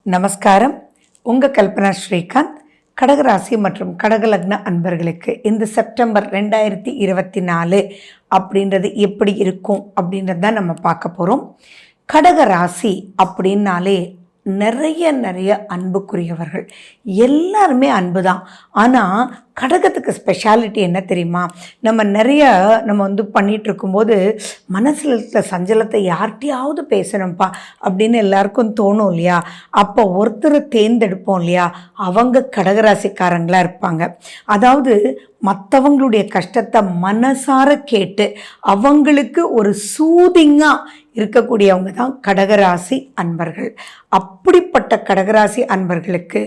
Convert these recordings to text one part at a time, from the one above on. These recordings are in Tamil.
நமஸ்காரம். உங்கள் கல்பனா ஸ்ரீகாந்த். கடகராசி மற்றும் கடகலக்ன அன்பர்களுக்கு இந்த செப்டம்பர் 2024 அப்படின்றது எப்படி இருக்கும் அப்படின்றது தான் நம்ம பார்க்க போகிறோம். கடகராசி அப்படின்னாலே நிறைய அன்புக்குரியவர்கள், எல்லாருமே அன்பு தான். ஆனால் கடகத்துக்கு ஸ்பெஷாலிட்டி என்ன தெரியுமா? நம்ம பண்ணிகிட்டு இருக்கும்போது மனசில் இருக்கிற சஞ்சலத்தை யார்கிட்டையாவது பேசணும்ப்பா அப்படின்னு எல்லாருக்கும் தோணும் இல்லையா? அப்போ ஒருத்தரை தேர்ந்தெடுப்போம் இல்லையா? அவங்க கடகராசிக்காரங்களாக இருப்பாங்க. அதாவது மற்றவங்களுடைய கஷ்டத்தை மனசார கேட்டு அவங்களுக்கு ஒரு சூதிங்காக இருக்கக்கூடியவங்க தான் கடகராசி அன்பர்கள். அப்படிப்பட்ட கடகராசி அன்பர்களுக்கு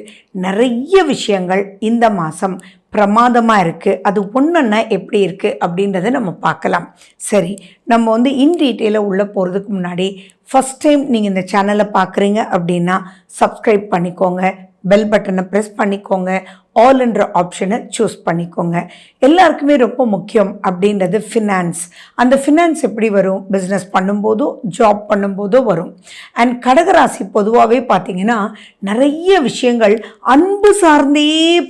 நிறைய விஷயங்கள் இந்த மாதம் பிரமாதமாக இருக்குது. அது ஒன்றுன்னா எப்படி இருக்குது அப்படின்றத நம்ம பார்க்கலாம். சரி, நம்ம இன் டீட்டெயிலாக உள்ளே போகிறதுக்கு முன்னாடி ஃபஸ்ட் டைம் நீங்கள் இந்த சேனலை பார்க்குறீங்க அப்படின்னா சப்ஸ்கிரைப் பண்ணிக்கோங்க, பெல் பட்டனை ப்ரெஸ் பண்ணிக்கோங்க, ஆல் என்ற ஆப்ஷனை சூஸ் பண்ணிக்கோங்க. எல்லாருக்குமே ரொம்ப முக்கியம் அப்படின்றது ஃபினான்ஸ். அந்த ஃபினான்ஸ் எப்படி வரும்? பிஸ்னஸ் பண்ணும்போதோ ஜாப் பண்ணும்போதோ வரும். அண்ட் கடகராசி பொதுவாகவே பார்த்தீங்கன்னா நிறைய விஷயங்கள் அன்பு சார்ந்தே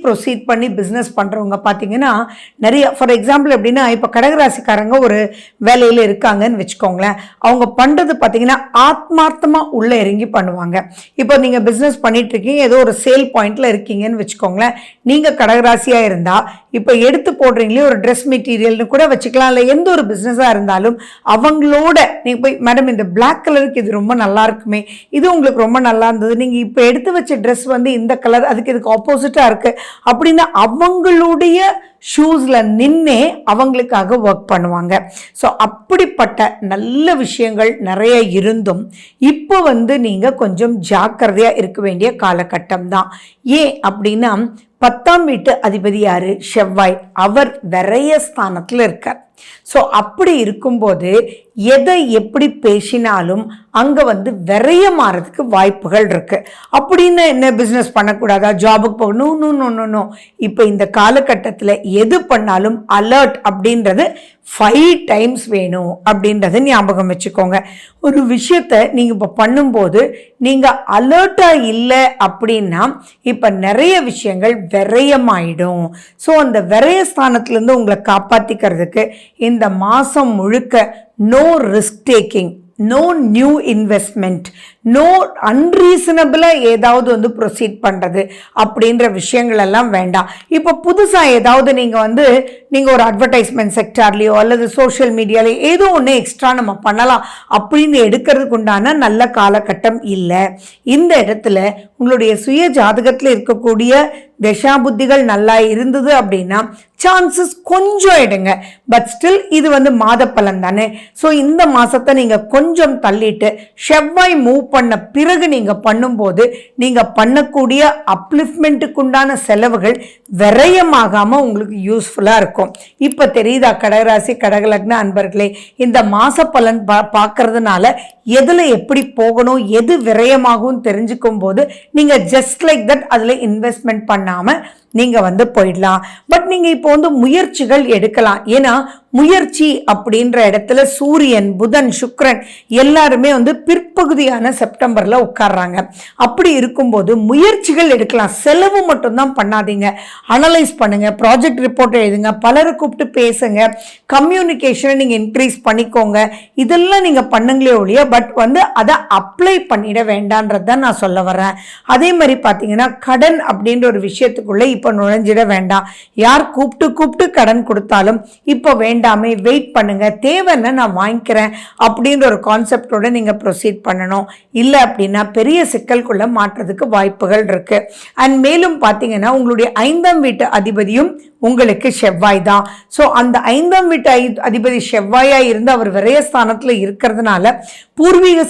ப்ரொசீட் பண்ணி பிஸ்னஸ் பண்ணுறவங்க பார்த்தீங்கன்னா நிறைய. ஃபார் எக்ஸாம்பிள் எப்படின்னா, இப்போ கடகராசிக்காரங்க ஒரு வேலையில் இருக்காங்கன்னு வச்சுக்கோங்களேன். அவங்க பண்ணுறது பார்த்தீங்கன்னா ஆத்மார்த்தமாக உள்ளே இறங்கி பண்ணுவாங்க. இப்போ நீங்கள் பிஸ்னஸ் பண்ணிகிட்ருக்கீங்க, ஏதோ ஒரு சேல் பாயிண்டில் இருக்கீங்கன்னு வச்சுக்கோங்களேன். நீங்கள் கடகராசியாக இருந்தால் இப்போ எடுத்து போடுறீங்களே ஒரு ட்ரெஸ் மெட்டீரியல்னு கூட வச்சுக்கலாம். இல்லை எந்த ஒரு பிஸ்னஸாக இருந்தாலும் அவங்களோட நீங்கள் போய், மேடம் இந்த பிளாக் கலருக்கு இது ரொம்ப நல்லா இருக்குமே, இது உங்களுக்கு ரொம்ப நல்லா இருந்தது, நீங்கள் இப்போ எடுத்து வச்ச ட்ரெஸ் இந்த கலர் அதுக்கு இதுக்கு ஆப்போசிட்டாக இருக்குது அப்படின்னு அவங்களுடைய ஷூஸில் நின்னே அவங்களுக்காக ஒர்க் பண்ணுவாங்க. ஸோ அப்படிப்பட்ட நல்ல விஷயங்கள் நிறைய இருந்தும் இப்போ நீங்கள் கொஞ்சம் ஜாக்கிரதையாக இருக்க வேண்டிய காலகட்டம் தான். ஏன் அப்படின்னா 10ஆம் வீட்டு அதிபதி யாரு? செவ்வாய். அவர் விரயஸ்தானத்தில் இருக்கார். ஸோ அப்படி இருக்கும்போது எதை எப்படி பேசினாலும் அங்கே விரயமாறதுக்கு வாய்ப்புகள் இருக்கு. அப்படின்னு என்ன பிஸ்னஸ் பண்ணக்கூடாதா, ஜாபுக்கு போகணும்? இப்போ இந்த காலகட்டத்தில் எது பண்ணாலும் அலர்ட் அப்படின்றது 5 டைம்ஸ் வேணும் அப்படின்றத ஞாபகம் வச்சுக்கோங்க. ஒரு விஷயத்தை நீங்கள் இப்போ பண்ணும்போது நீங்கள் அலர்ட்டாக இல்லை அப்படின்னா இப்போ நிறைய விஷயங்கள் விரயமாயிடும். ஸோ அந்த விரயஸ்தானத்திலேருந்து உங்களை காப்பாற்றிக்கிறதுக்கு இந்த மாதம் முழுக்க no risk taking, no new investment, no அன்ரீசனபிளாக ஏதாவது ப்ரொசீட் பண்ணுறது அப்படின்ற விஷயங்கள் எல்லாம் வேண்டாம். இப்போ புதுசாக ஏதாவது நீங்கள் ஒரு அட்வர்டைஸ்மெண்ட் செக்டார்லேயோ அல்லது சோஷியல் மீடியாலேயோ ஏதோ ஒன்று எக்ஸ்ட்ரா நம்ம பண்ணலாம் அப்படின்னு எடுக்கிறதுக்கு உண்டான நல்ல காலகட்டம் இல்லை. இந்த இடத்துல உங்களுடைய சுய ஜாதகத்தில் இருக்கக்கூடிய தசாபுத்திகள் நல்லா இருந்தது அப்படின்னா சான்சஸ் கொஞ்சம் எடுங்க. பட் ஸ்டில் இது மாத பலன் தானே. ஸோ இந்த மாதத்தை நீங்கள் கொஞ்சம் தள்ளிட்டு செவ்வாய் மூவ் பண்ண பிறகு நீங்கள் பண்ணும்போது நீங்கள் பண்ணக்கூடிய அப்லிஃப்ட்மெண்ட்டுக்கு உண்டான செலவுகள் விரயமாகாமல் உங்களுக்கு யூஸ்ஃபுல்லாக இருக்கும். இப்போ தெரியுதா கடகராசி கடகலக்ன அன்பர்களே, இந்த மாத பலன் பார்க்கறதுனால எதில் எப்படி போகணும், எது விரயமாகும் தெரிஞ்சுக்கும் போது நீங்கள் ஜஸ்ட் லைக் தட் அதில் இன்வெஸ்ட்மெண்ட் பண்ணாமல் நீங்கள் போயிடலாம். பட் நீங்கள் இப்போ முயற்சிகள் எடுக்கலாம். ஏன்னா முயற்சி அப்படின்ற இடத்துல சூரியன், புதன், சுக்கிரன் எல்லாருமே பிற்பகுதியான செப்டம்பரில் உட்கார்றாங்க. அப்படி இருக்கும்போது முயற்சிகள் எடுக்கலாம். செலவு மட்டும்தான் பண்ணாதீங்க. அனலைஸ் பண்ணுங்க, ப்ராஜெக்ட் ரிப்போர்ட் எழுதுங்க, பலரை கூப்பிட்டு பேசுங்க, கம்யூனிகேஷனை நீங்கள் இன்க்ரீஸ் பண்ணிக்கோங்க. இதெல்லாம் நீங்கள் பண்ணுங்களே ஒழிய பட் அதை அப்ளை பண்ணிட வேண்டான்றது தான் நான் சொல்ல வரேன். அதே மாதிரி பார்த்தீங்கன்னா கடன் அப்படின்ற ஒரு விஷயத்துக்குள்ளே இப்போ நுழைஞ்சிட வேண்டாம். யார் கூப்பிட்டு கடன் கொடுத்தாலும் இப்போ வேண்டாமே, வெயிட் பண்ணுங்க, தேவைன்னா நான் வாங்கிக்கிறேன் அப்படின்ற ஒரு கான்செப்டோட நீங்கள் ப்ரொசீட் பண்ணணும். இல்லை அப்படின்னா பெரிய சிக்கலுக்குள்ள மாற்றுறதுக்கு வாய்ப்புகள் இருக்கு. அண்ட் மேலும் பார்த்தீங்கன்னா உங்களுடைய 5ஆம் வீட்டு அதிபதியும் உங்களுக்கு செவ்வாய் தான். ஸோ அந்த 5ஆம் வீட்டு அதிபதி செவ்வாயா இருந்து அவர் விரயஸ்தானத்தில் இருக்கிறதுனால பூர்வீக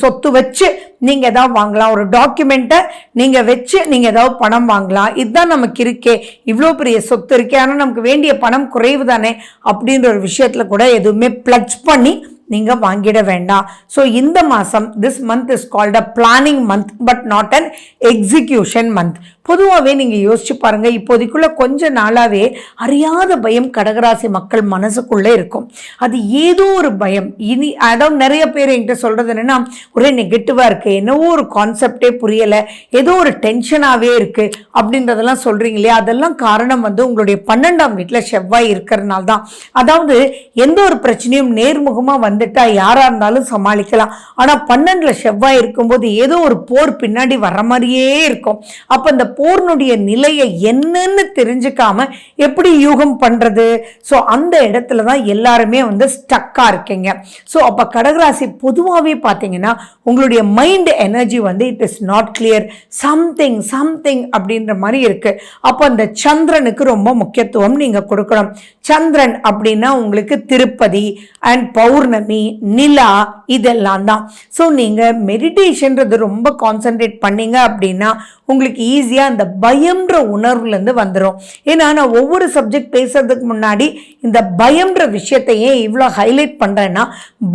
சொத்து வச்சு நீங்கள் ஏதாவது வாங்கலாம். ஒரு டாக்குமெண்ட்டை நீங்கள் வச்சு நீங்கள் ஏதாவது பணம் வாங்கலாம். இதுதான் நமக்கு இருக்கே, இவ்வளோ பெரிய சொத்து இருக்கே, ஆனால் நமக்கு வேண்டிய பணம் குறைவு தானே அப்படின்ற ஒரு விஷயத்தில் கூட எதுவுமே பிளட்ஜ் பண்ணி நீங்கள் வாங்கிட வேண்டாம். ஸோ இந்த மாதம் this month is called a planning month but not an execution month. பொதுவாகவே நீங்கள் யோசிச்சு பாருங்கள், இப்போதைக்குள்ள கொஞ்ச நாளாகவே அறியாத பயம் கடகராசி மக்கள் மனசுக்குள்ளே இருக்கும். அது ஏதோ ஒரு பயம். இனி அதாவது நிறைய பேர் என்கிட்ட சொல்கிறது என்னென்னா, ஒரே நெகட்டிவாக இருக்குது, என்னவோ ஒரு கான்செப்டே புரியலை, ஏதோ ஒரு டென்ஷனாகவே இருக்குது அப்படின்றதெல்லாம் சொல்கிறீங்க இல்லையா? அதெல்லாம் காரணம் வந்து உங்களுடைய 12ஆம் வீட்டில் செவ்வாய் இருக்கிறதுனால தான். அதாவது எந்த ஒரு பிரச்சனையும் நேர்முகமாக வந்துட்டா யாராக இருந்தாலும் சமாளிக்கலாம். ஆனால் 12ல் செவ்வாய் இருக்கும்போது ஏதோ ஒரு போர் பின்னாடி வர்ற மாதிரியே இருக்கும். அப்போ அந்த போர்னுடைய நிலையை என்னன்னு தெரிஞ்சுக்காம எப்படி யூகம் பண்றது? ஸோ அந்த இடத்துல தான் எல்லாருமே வந்து ஸ்டக்கா இருக்கீங்க. ஸோ அப்போ கடகராசி பொதுவாகவே பார்த்தீங்கன்னா உங்களுடைய மைண்ட் எனர்ஜி வந்து it is not clear, something something அப்படின்ற மாதிரி இருக்கு. அப்போ அந்த சந்திரனுக்கு ரொம்ப முக்கியத்துவம் நீங்க கொடுக்கணும். சந்திரன் அப்படின்னா உங்களுக்கு திருப்பதி அண்ட் பௌர்ணமி, நிலா, இதெல்லாம் தான். ஸோ நீங்க மெடிடேஷன்றது ரொம்ப கான்சென்ட்ரேட் பண்ணீங்க அப்படின்னா உங்களுக்கு ஈஸியாக அந்த பயம்ன்ற உணர்வுலேருந்து வந்துடும். ஏன்னா நான் ஒவ்வொரு சப்ஜெக்ட் பேசுறதுக்கு முன்னாடி இந்த பயம்ன்ற விஷயத்தை ஏன் இவ்வளோ ஹைலைட் பண்ணுறேன்னா,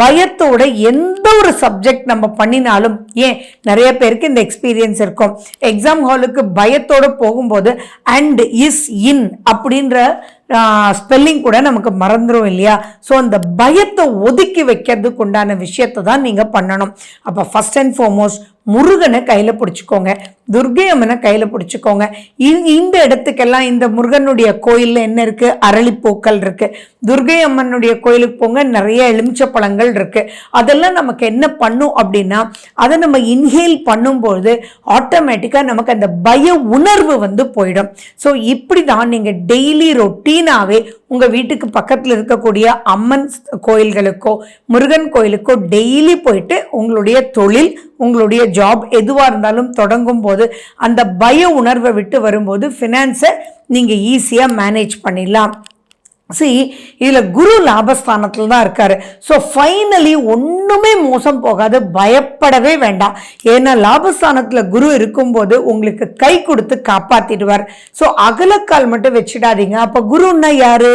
பயத்தோட எந்த ஒரு சப்ஜெக்ட் நம்ம பண்ணினாலும், ஏன் நிறைய பேருக்கு இந்த எக்ஸ்பீரியன்ஸ் இருக்கும், எக்ஸாம் ஹாலுக்கு பயத்தோடு போகும்போது அண்ட் இஸ் இன் அப்படின்ற ஸ்பெல்லிங் கூட நமக்கு மறந்துடும் இல்லையா? ஸோ அந்த பயத்தை ஒதுக்கி வைக்கிறதுக்கு உண்டான விஷயத்தை தான் நீங்கள் பண்ணணும். அப்போ ஃபர்ஸ்ட் அண்ட் ஃபார்மோஸ்ட் முருகனை கையில் பிடிச்சிக்கோங்க, துர்கை அம்மனை கையில் பிடிச்சிக்கோங்க. இந்த இடத்துக்கெல்லாம் இந்த முருகனுடைய கோயிலில் என்ன இருக்குது? அரளிப்பூக்கள் இருக்குது. துர்கை அம்மனுடைய கோயிலுக்கு போங்க, நிறைய எலுமிச்சை பழங்கள் இருக்குது. அதெல்லாம் நமக்கு என்ன பண்ணும் அப்படின்னா, அதை நம்ம இன்ஹேல் பண்ணும்போது ஆட்டோமேட்டிக்காக நமக்கு அந்த பய உணர்வு வந்து போயிடும். ஸோ இப்படி தான் நீங்கள் டெய்லி ரொட்டீனாகவே உங்கள் வீட்டுக்கு பக்கத்தில் இருக்கக்கூடிய அம்மன் கோயில்களுக்கோ முருகன் கோயிலுக்கோ டெய்லி போயிட்டு உங்களுடைய தொழில், உங்களுடைய ஜாப் எதுவாக இருந்தாலும் தொடங்கும் போது அந்த பய உணர்வை விட்டு வரும்போது ஃபினான்ஸை நீங்கள் ஈஸியாக மேனேஜ் பண்ணிடலாம். இதில் குரு லாபஸ்தானத்தில் தான் இருக்காரு. ஸோ ஃபைனலி ஒன்றுமே மோசம் போகாது, பயப்படவே வேண்டாம். ஏன்னா லாபஸ்தானத்தில் குரு இருக்கும்போது உங்களுக்கு கை கொடுத்து காப்பாற்றிடுவார். ஸோ அகலக்கால் மட்டும் வச்சிடாதீங்க. அப்போ குருன்னா யாரு?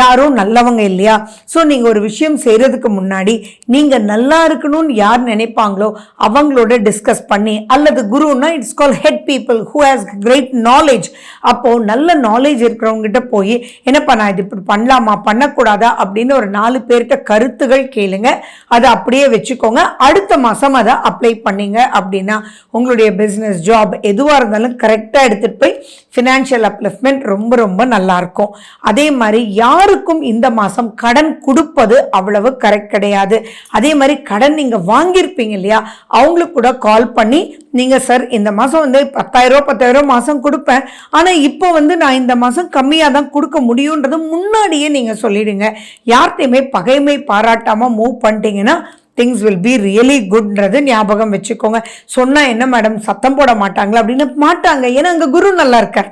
யாரும் நல்லவங்க இல்லையா? ஸோ நீங்கள் ஒரு விஷயம் செய்கிறதுக்கு முன்னாடி நீங்கள் நல்லா இருக்கணும்னு யார் நினைப்பாங்களோ அவங்களோட டிஸ்கஸ் பண்ணி, அல்லது குருன்னா it's call head people who has great knowledge. அப்போது நல்ல நாலேஜ் இருக்கிறவங்ககிட்ட போய் என்னப்பா நான் இது இப்படி பண்ணலாமா பண்ணக்கூடாதா அப்படின்னு ஒரு 4 பேர்கிட்ட கருத்துகள் கேளுங்க. அதை அப்படியே வச்சுக்கோங்க. அடுத்த மாதம் அதை அப்ளை பண்ணீங்க அப்படின்னா உங்களுடைய பிஸ்னஸ், ஜாப் எதுவாக இருந்தாலும் கரெக்டாக எடுத்துகிட்டு போய் ஃபினான்ஷியல் அப்லிஃப்ட்மெண்ட் ரொம்ப ரொம்ப நல்லா இருக்கும். அதே மாதிரி யாருக்கும் இந்த மாதம் கடன் கொடுப்பது அவ்வளவு கரெக்ட் கிடையாது. அதே மாதிரி கடன் நீங்கள் வாங்கியிருப்பீங்க இல்லையா, அவங்களுக்கு கூட கால் பண்ணி நீங்கள் சார் இந்த மாதம் வந்து 10,000 மாதம் கொடுப்பேன், ஆனால் இப்போ வந்து நான் இந்த மாதம் கம்மியாக தான் கொடுக்க முடியுன்றது முன்னாடியே நீங்கள் சொல்லிடுங்க. யார்கிட்டையுமே பகைமை பாராட்டாமல் மூவ் பண்ணிட்டீங்கன்னா திங்ஸ் வில் பி ரியலி குட்ன்றது ஞாபகம் வச்சுக்கோங்க. சொன்னால் என்ன மேடம் சத்தம் போட மாட்டாங்களா அப்படின்னு? மாட்டாங்க, ஏன்னா அங்கே குரு நல்லா இருக்கார்,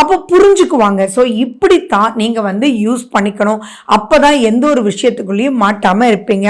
அப்போ புரிஞ்சுக்குவாங்க. ஸோ இப்படித்தான் நீங்கள் வந்து யூஸ் பண்ணிக்கணும். அப்போ தான் எந்த ஒரு விஷயத்துக்குள்ளேயும் மாட்டாமல் இருப்பீங்க.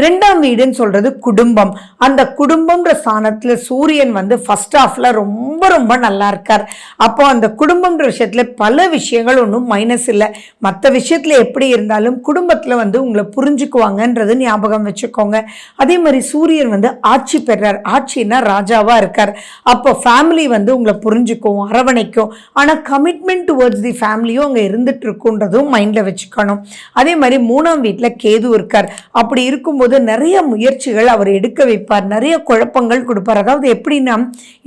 2ஆம் வீடுன்னு சொல்கிறது குடும்பம். அந்த குடும்பம்ன்ற ஸ்தானத்தில் சூரியன் வந்து ஃபர்ஸ்ட் ஹாஃபில் ரொம்ப ரொம்ப நல்லா இருக்கார். அப்போ அந்த குடும்பம்ன்ற விஷயத்தில் பல விஷயங்கள் ஒன்றும் மைனஸ் இல்லை. மற்ற விஷயத்தில் எப்படி இருந்தாலும் குடும்பத்தில் வந்து உங்களை புரிஞ்சுக்குவாங்கன்றது ஞாபகம் வச்சுக்கோங்க. அதே மாதிரி சூரியன் வந்து ஆட்சி பெறார். ஆட்சின்னா ராஜாவா இருக்கார். அப்போ ஃபேமிலி வந்து உங்களை புரிஞ்சுக்கும், அரவணைக்கும். ஆனால் கமிட்மெண்ட் டுவர்ட்ஸ் தி ஃபேமிலியும் அங்கே இருந்துட்டு இருக்குன்றதும் மைண்டில் வச்சுக்கணும். அதே மாதிரி 3ஆம் வீட்டில் கேது இருக்கார். அப்படி இருக்கும்போது நிறைய முயற்சிகள் அவர் எடுக்க வைப்பார், நிறைய குழப்பங்கள் கொடுப்பார். அதாவது எப்படின்னா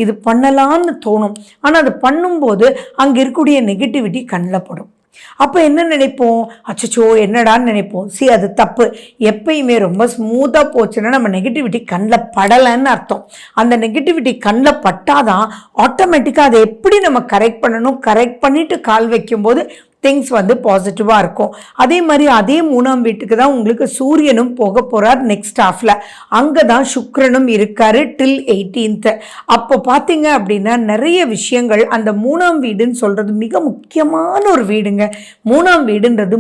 இது பண்ணலான்னு தோணும், ஆனால் அது பண்ணும்போது அங்கே இருக்கக்கூடிய நெகட்டிவிட்டி கண்ணில் படும். அப்போ என்ன நினைப்போம்? அச்சச்சோ என்னடான்னு நினைப்போம். அது தப்பு. எப்பயுமே ரொம்ப ஸ்மூத்தாக போச்சுன்னா நம்ம நெகட்டிவிட்டி கண்ணில் படலைன்னு அர்த்தம். அந்த நெகட்டிவிட்டி கண்ணில் பட்டாதான் ஆட்டோமேட்டிக்காக அதை எப்படி நம்ம கரெக்ட் பண்ணணும், கரெக்ட் பண்ணிட்டு கால் வைக்கும்போது திங்ஸ் வந்து பாசிட்டிவாக இருக்கும். அதே மாதிரி அதே 3ஆம் வீட்டுக்கு தான் உங்களுக்கு சூரியனும் போக போகிறார் நெக்ஸ்ட் ஹாஃபில். அங்கே தான் சுக்கிரனும் இருக்காரு டில் 18th. அப்போ பார்த்தீங்க அப்படின்னா நிறைய விஷயங்கள் அந்த 3ஆம் வீடுன்னு சொல்கிறது மிக முக்கியமான ஒரு வீடுங்க. 3ஆம் வீடுன்றது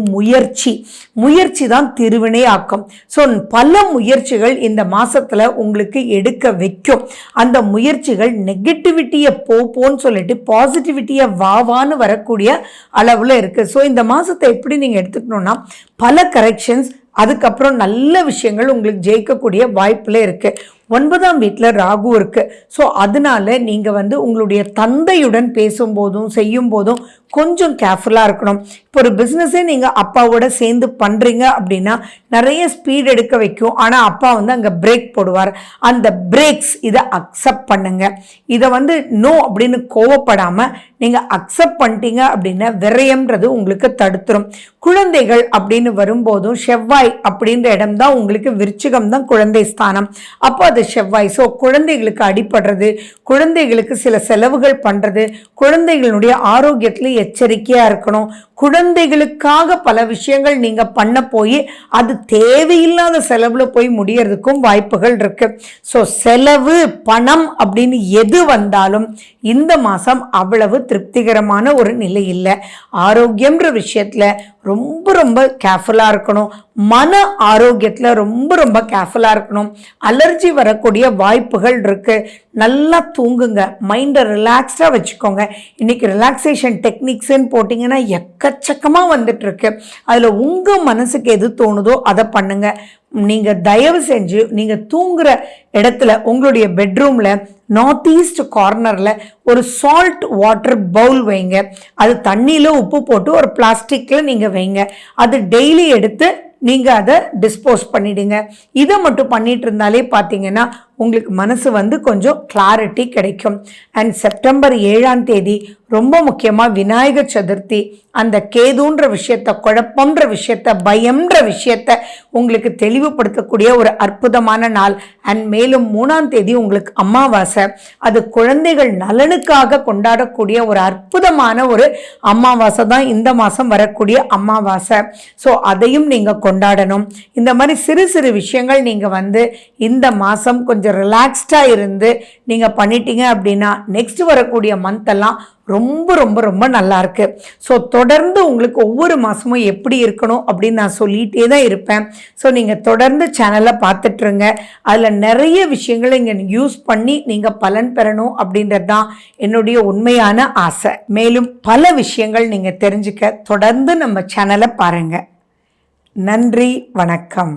முயற்சி தான் திருவினை ஆக்கும். ஸோ பல முயற்சிகள் இந்த மாதத்தில் உங்களுக்கு எடுக்க வைக்கும். அந்த முயற்சிகள் நெகட்டிவிட்டியை போன்னு சொல்லிட்டு பாசிட்டிவிட்டியை வாவான்னு வரக்கூடிய அளவில் இருக்கு. ஸோ இந்த மாதத்தை எப்படி நீங்கள் எடுத்துக்கணும்னா பல கரெக்ஷன்ஸ் அதுக்கப்புறம் நல்ல விஷயங்கள் உங்களுக்கு ஜெயிக்கக்கூடிய வாய்ப்புல இருக்குது. 9ஆம் வீட்டில் ராகு இருக்குது. ஸோ அதனால நீங்கள் உங்களுடைய தந்தையுடன் பேசும்போதும் செய்யும் போதும் கொஞ்சம் கேர்ஃபுல்லாக இருக்கணும். இப்போ ஒரு பிஸ்னஸே நீங்கள் அப்பாவோட சேர்ந்து பண்ணுறீங்க அப்படின்னா நிறைய ஸ்பீட் எடுக்க வைக்கும். ஆனால் அப்பா அங்கே பிரேக் போடுவார். அந்த பிரேக்ஸ் இதை அக்செப்ட் பண்ணுங்க. இதை நோ அப்படின்னு கோவப்படாமல் நீங்கள் அக்செப்ட் பண்ணிட்டீங்க அப்படின்னா விரயம்ன்றது உங்களுக்கு தடுத்துரும். குழந்தைகள் அப்படின்னு வரும்போதும் செவ்வாய் அப்படின்ற இடம் தான் உங்களுக்கு விருச்சிகம் தான் குழந்தை ஸ்தானம். அப்போ அது செவ்வாய். ஸோ குழந்தைகளுக்கு அடிபடுறது, குழந்தைகளுக்கு சில செலவுகள் பண்ணுறது, குழந்தைகளுடைய ஆரோக்கியத்தில் எச்சரிக்கையாக இருக்கணும். குழந்தைகளுக்காக பல விஷயங்கள் நீங்கள் பண்ண போய் அது தேவையில்லாத செலவில் போய் முடியறதுக்கும் வாய்ப்புகள் இருக்கு. ஸோ செலவு பணம் அப்படின்னு எது வந்தாலும் இந்த மாதம் அவ்வளவு திருப்திகரமான ஒரு நிலை இல்லை. ஆரோக்கியம்ன்ற விஷயத்தில் ரொம்ப ரொம்ப கேர்ஃபுல்லாக இருக்கணும். மன ஆரோக்கியத்தில் ரொம்ப ரொம்ப கேர்ஃபுல்லாக இருக்கணும். அலர்ஜி வரக்கூடிய வாய்ப்புகள் இருக்குது. நல்லா தூங்குங்க, மைண்டை ரிலாக்ஸ்டாக வச்சுக்கோங்க. இன்றைக்கி ரிலாக்ஸேஷன் டெக்னிக்ஸ்ன்னு போட்டிங்கன்னா எக்கச்சக்கமாக வந்துட்டுருக்கு. அதில் உங்கள் மனசுக்கு எது தோணுதோ அதை பண்ணுங்கள். நீங்கள் தயவு செஞ்சு நீங்கள் தூங்குகிற இடத்துல உங்களுடைய பெட்ரூமில் நார்த் ஈஸ்ட் கார்னரில் ஒரு சால்ட் வாட்டர் பவுல் வைங்க. அது தண்ணியில் உப்பு போட்டு ஒரு பிளாஸ்டிக்கில் நீங்கள் வைங்க. அது டெய்லி எடுத்து நீங்கள் அதை டிஸ்போஸ் பண்ணிவிடுங்க. இதை மட்டும் பண்ணிட்டு இருந்தாலே பார்த்தீங்கன்னா உங்களுக்கு மனசு கொஞ்சம் கிளாரிட்டி கிடைக்கும். அண்ட் செப்டம்பர் 7ஆம் தேதி ரொம்ப முக்கியமாக விநாயகர் சதுர்த்தி. அந்த கேதுன்ற விஷயத்த, குழப்பம்ன்ற விஷயத்த, பயம்ன்ற விஷயத்த உங்களுக்கு தெளிவுபடுத்தக்கூடிய ஒரு அற்புதமான நாள். அண்ட் மேலும் 3ஆம் தேதி உங்களுக்கு அமாவாசை. அது குழந்தைகள் நலனுக்காக கொண்டாடக்கூடிய ஒரு அற்புதமான ஒரு அமாவாசை தான் இந்த மாதம் வரக்கூடிய அமாவாசை. ஸோ அதையும் நீங்கள் கொண்டாடணும். இந்த மாதிரி சிறு சிறு விஷயங்கள் நீங்கள் இந்த மாதம் கொஞ்சம் ரிலாக்ஸ்டாக இருந்து நீங்கள் பண்ணிட்டீங்க அப்படின்னா நெக்ஸ்ட் வரக்கூடிய மந்த்தெல்லாம் ரொம்ப ரொம்ப ரொம்ப நல்லா இருக்கு. ஸோ தொடர்ந்து உங்களுக்கு ஒவ்வொரு மாதமும் எப்படி இருக்கணும் அப்படின்னு நான் சொல்லிகிட்டே தான் இருப்பேன். ஸோ நீங்கள் தொடர்ந்து சேனலை பார்த்துட்ருங்க. அதில் நிறைய விஷயங்களை இங்கே யூஸ் பண்ணி நீங்கள் பலன் பெறணும் அப்படின்றது தான் என்னுடைய உண்மையான ஆசை. மேலும் பல விஷயங்கள் நீங்கள் தெரிஞ்சுக்க தொடர்ந்து நம்ம சேனலை பாருங்கள். நன்றி, வணக்கம்.